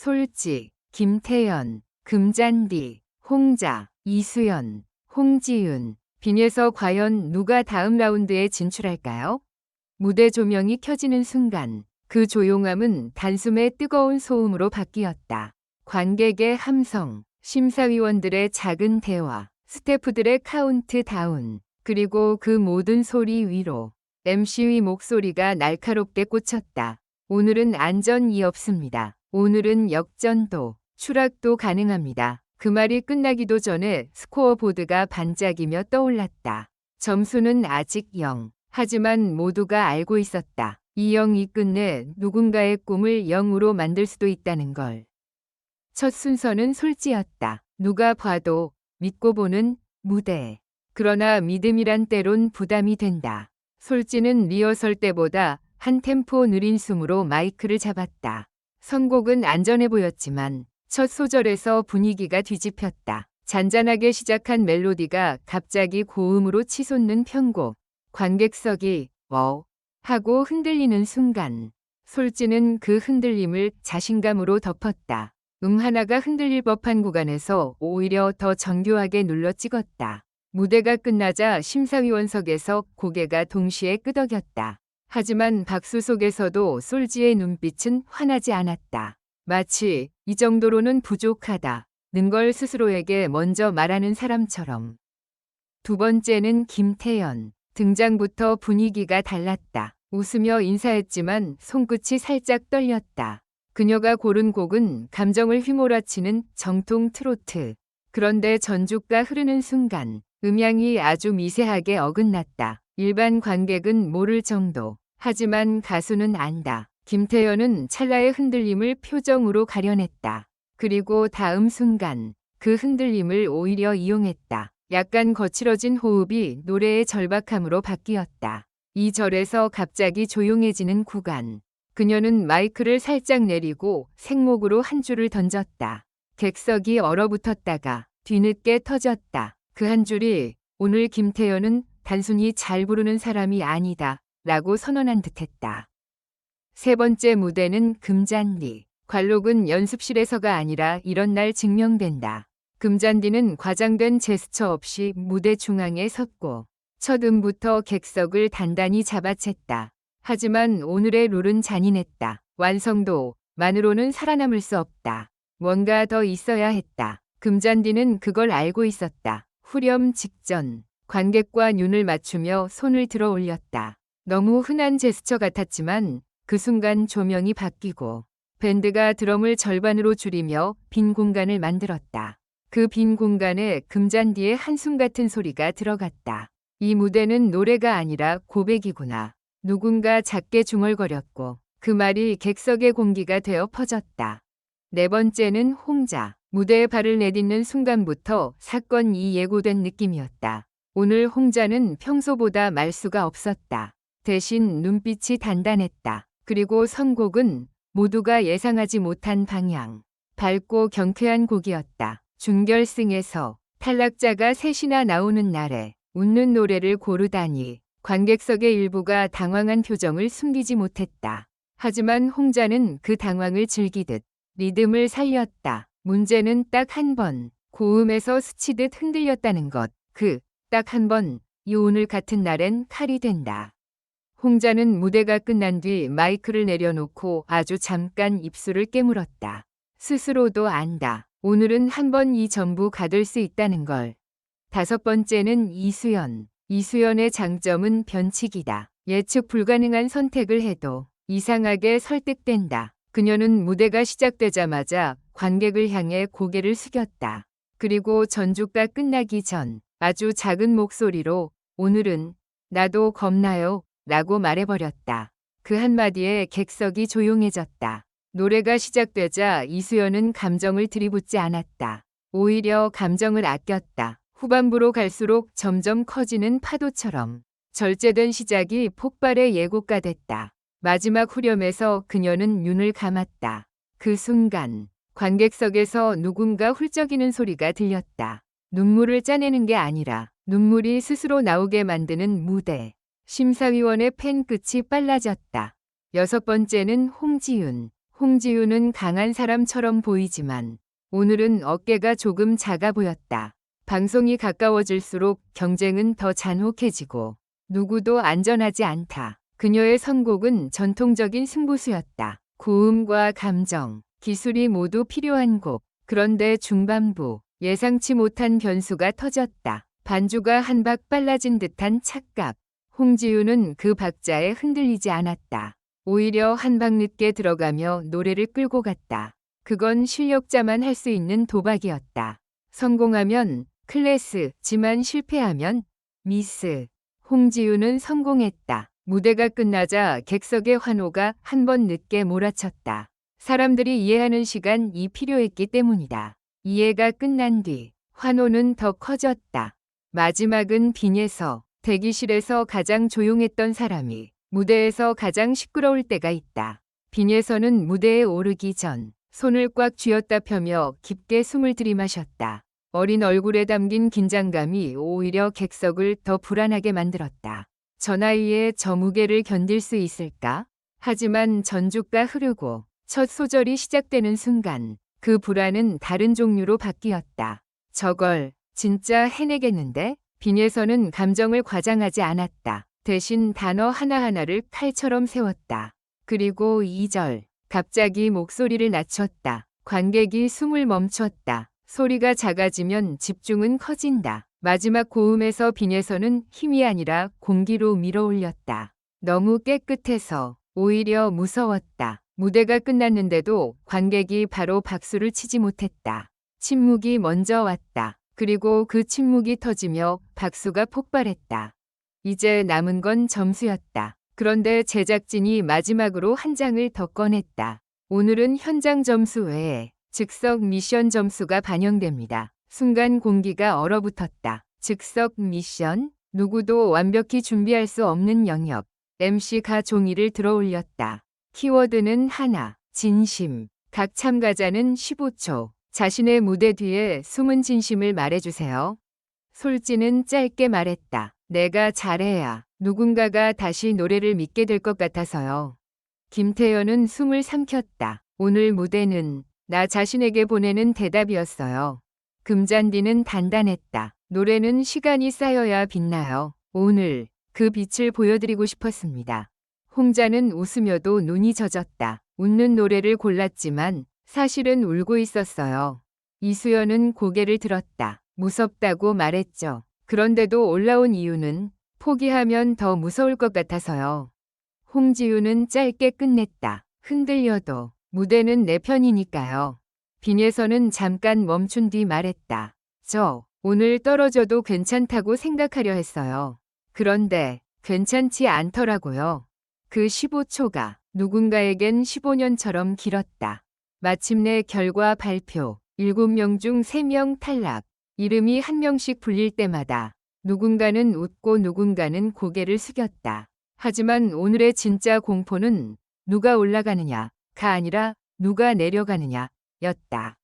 솔지, 김태연, 금잔디, 홍자, 이수연, 홍지윤, 빈에서 과연 누가 다음 라운드에 진출할까요? 무대 조명이 켜지는 순간 그 조용함은 단숨에 뜨거운 소음으로 바뀌었다. 관객의 함성, 심사위원들의 작은 대화, 스태프들의 카운트다운, 그리고 그 모든 소리 위로 MC의 목소리가 날카롭게 꽂혔다. 오늘은 안전이 없습니다. 오늘은 역전도, 추락도 가능합니다. 그 말이 끝나기도 전에 스코어보드가 반짝이며 떠올랐다. 점수는 아직 0. 하지만 모두가 알고 있었다. 이 0이 끝내 누군가의 꿈을 0으로 만들 수도 있다는 걸. 첫 순서는 솔지였다. 누가 봐도 믿고 보는 무대. 그러나 믿음이란 때론 부담이 된다. 솔지는 리허설 때보다 한 템포 느린 숨으로 마이크를 잡았다. 선곡은 안전해 보였지만 첫 소절에서 분위기가 뒤집혔다. 잔잔하게 시작한 멜로디가 갑자기 고음으로 치솟는 편곡. 관객석이 워 하고 흔들리는 순간 솔지는 그 흔들림을 자신감으로 덮었다. 하나가 흔들릴 법한 구간에서 오히려 더 정교하게 눌러 찍었다. 무대가 끝나자 심사위원석에서 고개가 동시에 끄덕였다. 하지만 박수 속에서도 솔지의 눈빛은 환하지 않았다. 마치 이 정도로는 부족하다 는 걸 스스로에게 먼저 말하는 사람처럼. 두 번째는 김태연. 등장부터 분위기가 달랐다. 웃으며 인사했지만 손끝이 살짝 떨렸다. 그녀가 고른 곡은 감정을 휘몰아치는 정통 트로트. 그런데 전주가 흐르는 순간 음향이 아주 미세하게 어긋났다. 일반 관객은 모를 정도. 하지만 가수는 안다. 김태연은 찰나의 흔들림을 표정으로 가려냈다. 그리고 다음 순간 그 흔들림을 오히려 이용했다. 약간 거칠어진 호흡이 노래의 절박함으로 바뀌었다. 이 절에서 갑자기 조용해지는 구간. 그녀는 마이크를 살짝 내리고 생목으로 한 줄을 던졌다. 객석이 얼어붙었다가 뒤늦게 터졌다. 그 한 줄이 오늘 김태연은 단순히 잘 부르는 사람이 아니다 라고 선언한 듯했다. 세 번째 무대는 금잔디. 관록은 연습실에서가 아니라 이런 날 증명된다. 금잔디는 과장된 제스처 없이 무대 중앙에 섰고 첫 음부터 객석을 단단히 잡아챘다. 하지만 오늘의 룰은 잔인했다. 완성도만으로는 살아남을 수 없다. 뭔가 더 있어야 했다. 금잔디는 그걸 알고 있었다. 후렴 직전 관객과 눈을 맞추며 손을 들어 올렸다. 너무 흔한 제스처 같았지만 그 순간 조명이 바뀌고 밴드가 드럼을 절반으로 줄이며 빈 공간을 만들었다. 그 빈 공간에 금잔디의 한숨 같은 소리가 들어갔다. 이 무대는 노래가 아니라 고백이구나. 누군가 작게 중얼거렸고 그 말이 객석의 공기가 되어 퍼졌다. 네 번째는 홍자. 무대에 발을 내딛는 순간부터 사건이 예고된 느낌이었다. 오늘 홍자는 평소보다 말수가 없었다. 대신 눈빛이 단단했다. 그리고 선곡은 모두가 예상하지 못한 방향. 밝고 경쾌한 곡이었다. 준결승에서 탈락자가 셋이나 나오는 날에 웃는 노래를 고르다니 관객석의 일부가 당황한 표정을 숨기지 못했다. 하지만 홍자는 그 당황을 즐기듯 리듬을 살렸다. 문제는 딱 한 번 고음에서 스치듯 흔들렸다는 것. 그 딱 한 번 이 오늘 같은 날엔 칼이 된다. 홍자는 무대가 끝난 뒤 마이크를 내려놓고 아주 잠깐 입술을 깨물었다. 스스로도 안다. 오늘은 한 번 이 전부 가둘 수 있다는 걸. 다섯 번째는 이수연. 이수연의 장점은 변칙이다. 예측 불가능한 선택을 해도 이상하게 설득된다. 그녀는 무대가 시작되자마자 관객을 향해 고개를 숙였다. 그리고 전주가 끝나기 전 아주 작은 목소리로 오늘은 나도 겁나요 라고 말해버렸다. 그 한마디에 객석이 조용해졌다. 노래가 시작되자 이수연은 감정을 들이붓지 않았다. 오히려 감정을 아꼈다. 후반부로 갈수록 점점 커지는 파도처럼 절제된 시작이 폭발의 예고가 됐다. 마지막 후렴에서 그녀는 눈을 감았다. 그 순간 관객석에서 누군가 훌쩍이는 소리가 들렸다. 눈물을 짜내는 게 아니라 눈물이 스스로 나오게 만드는 무대. 심사위원의 펜 끝이 빨라졌다. 여섯 번째는 홍지윤. 홍지윤은 강한 사람처럼 보이지만 오늘은 어깨가 조금 작아 보였다. 방송이 가까워질수록 경쟁은 더 잔혹해지고 누구도 안전하지 않다. 그녀의 선곡은 전통적인 승부수였다. 고음과 감정, 기술이 모두 필요한 곡. 그런데 중반부 예상치 못한 변수가 터졌다. 반주가 한 박 빨라진 듯한 착각. 홍지윤은 그 박자에 흔들리지 않았다. 오히려 한 박 늦게 들어가며 노래를 끌고 갔다. 그건 실력자만 할 수 있는 도박이었다. 성공하면 클래스지만 실패하면 미스. 홍지윤은 성공했다. 무대가 끝나자 객석의 환호가 한 번 늦게 몰아쳤다. 사람들이 이해하는 시간이 필요했기 때문이다. 이해가 끝난 뒤 환호는 더 커졌다. 마지막은 빈에서 대기실에서 가장 조용했던 사람이 무대에서 가장 시끄러울 때가 있다. 빈에서는 무대에 오르기 전 손을 꽉 쥐었다 펴며 깊게 숨을 들이마셨다. 어린 얼굴에 담긴 긴장감이 오히려 객석을 더 불안하게 만들었다. 저 나이에 저 무게를 견딜 수 있을까? 하지만 전주가 흐르고 첫 소절이 시작되는 순간 그 불안은 다른 종류로 바뀌었다. 저걸 진짜 해내겠는데? 빈에서는 감정을 과장하지 않았다. 대신 단어 하나하나를 칼처럼 세웠다. 그리고 2절. 갑자기 목소리를 낮췄다. 관객이 숨을 멈췄다. 소리가 작아지면 집중은 커진다. 마지막 고음에서 빈에서는 힘이 아니라 공기로 밀어올렸다. 너무 깨끗해서 오히려 무서웠다. 무대가 끝났는데도 관객이 바로 박수를 치지 못했다. 침묵이 먼저 왔다. 그리고 그 침묵이 터지며 박수가 폭발했다. 이제 남은 건 점수였다. 그런데 제작진이 마지막으로 한 장을 더 꺼냈다. 오늘은 현장 점수 외에 즉석 미션 점수가 반영됩니다. 순간 공기가 얼어붙었다. 즉석 미션? 누구도 완벽히 준비할 수 없는 영역. MC가 종이를 들어올렸다. 키워드는 하나, 진심. 각 참가자는 15초. 자신의 무대 뒤에 숨은 진심을 말해주세요. 솔지는 짧게 말했다. 내가 잘해야 누군가가 다시 노래를 믿게 될 것 같아서요. 김태연은 숨을 삼켰다. 오늘 무대는 나 자신에게 보내는 대답이었어요. 금잔디는 단단했다. 노래는 시간이 쌓여야 빛나요. 오늘 그 빛을 보여드리고 싶었습니다. 홍자는 웃으며도 눈이 젖었다. 웃는 노래를 골랐지만 사실은 울고 있었어요. 이수연은 고개를 들었다. 무섭다고 말했죠. 그런데도 올라온 이유는 포기하면 더 무서울 것 같아서요. 홍지윤은 짧게 끝냈다. 흔들려도 무대는 내 편이니까요. 빈에서는 잠깐 멈춘 뒤 말했다. 저 오늘 떨어져도 괜찮다고 생각하려 했어요. 그런데 괜찮지 않더라고요. 그 15초가 누군가에겐 15년처럼 길었다. 마침내 결과 발표. 7명 중 3명 탈락. 이름이 한 명씩 불릴 때마다 누군가는 웃고 누군가는 고개를 숙였다. 하지만 오늘의 진짜 공포는 누가 올라가느냐가 아니라 누가 내려가느냐 였다.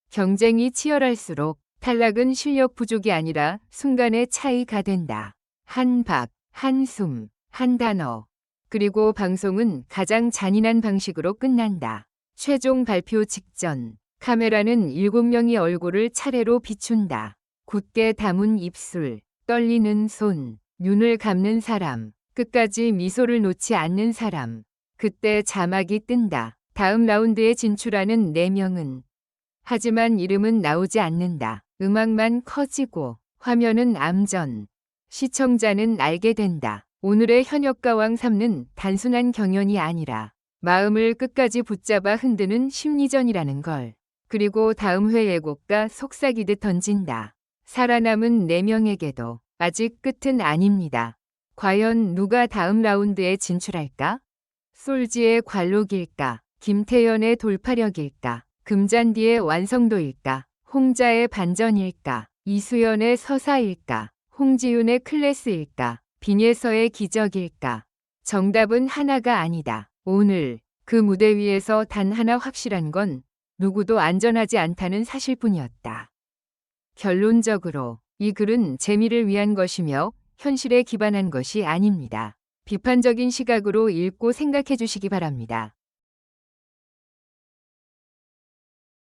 경쟁이 치열할수록 탈락은 실력 부족이 아니라 순간의 차이가 된다. 한 박, 한 숨, 한 단어. 그리고 방송은 가장 잔인한 방식으로 끝난다. 최종 발표 직전 카메라는 7명의 얼굴을 차례로 비춘다. 굳게 담은 입술, 떨리는 손, 눈을 감는 사람, 끝까지 미소를 놓지 않는 사람. 그때 자막이 뜬다. 다음 라운드에 진출하는 4명은. 하지만 이름은 나오지 않는다. 음악만 커지고 화면은 암전. 시청자는 알게 된다. 오늘의 현역가왕 3는 단순한 경연이 아니라 마음을 끝까지 붙잡아 흔드는 심리전이라는 걸. 그리고 다음 회 예고가 속삭이듯 던진다. 살아남은 4명에게도 아직 끝은 아닙니다. 과연 누가 다음 라운드에 진출할까? 솔지의 관록일까? 김태연의 돌파력일까? 금잔디의 완성도일까? 홍자의 반전일까? 이수연의 서사일까? 홍지윤의 클래스일까? 빈예서의 기적일까? 정답은 하나가 아니다. 오늘 그 무대 위에서 단 하나 확실한 건 누구도 안전하지 않다는 사실뿐이었다. 결론적으로 이 글은 재미를 위한 것이며 현실에 기반한 것이 아닙니다. 비판적인 시각으로 읽고 생각해 주시기 바랍니다.